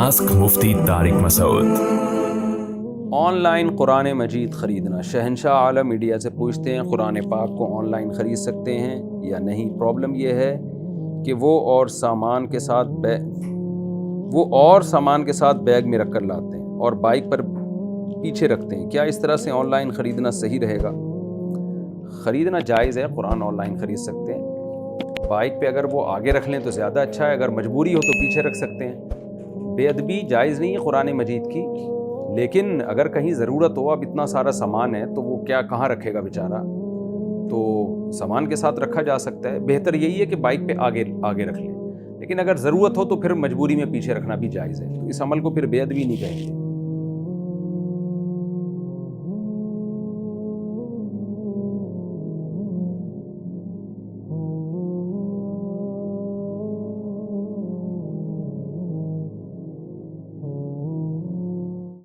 Ask Mufti Tariq Masood. Online Quran Majeed خریدنا، شہنشاہ عالم media سے پوچھتے ہیں قرآن پاک کو آن لائن خرید سکتے ہیں یا نہیں؟ پرابلم یہ ہے کہ وہ اور سامان کے ساتھ بیگ میں رکھ کر لاتے ہیں اور بائک پر پیچھے رکھتے ہیں، کیا اس طرح سے آن لائن خریدنا صحیح رہے گا؟ خریدنا جائز ہے، قرآن آن لائن خرید سکتے ہیں۔ بائک پہ اگر وہ آگے رکھ لیں تو زیادہ اچھا ہے، اگر مجبوری ہو تو پیچھے رکھ سکتے ہیں۔ بے ادبی جائز نہیں ہے قرآن مجید کی، لیکن اگر کہیں ضرورت ہو، اب اتنا سارا سامان ہے تو وہ کہاں رکھے گا بیچارہ، تو سامان کے ساتھ رکھا جا سکتا ہے۔ بہتر یہی ہے کہ بائک پہ آگے رکھ لیں، لیکن اگر ضرورت ہو تو پھر مجبوری میں پیچھے رکھنا بھی جائز ہے، تو اس عمل کو پھر بے ادبی نہیں کہیں گے۔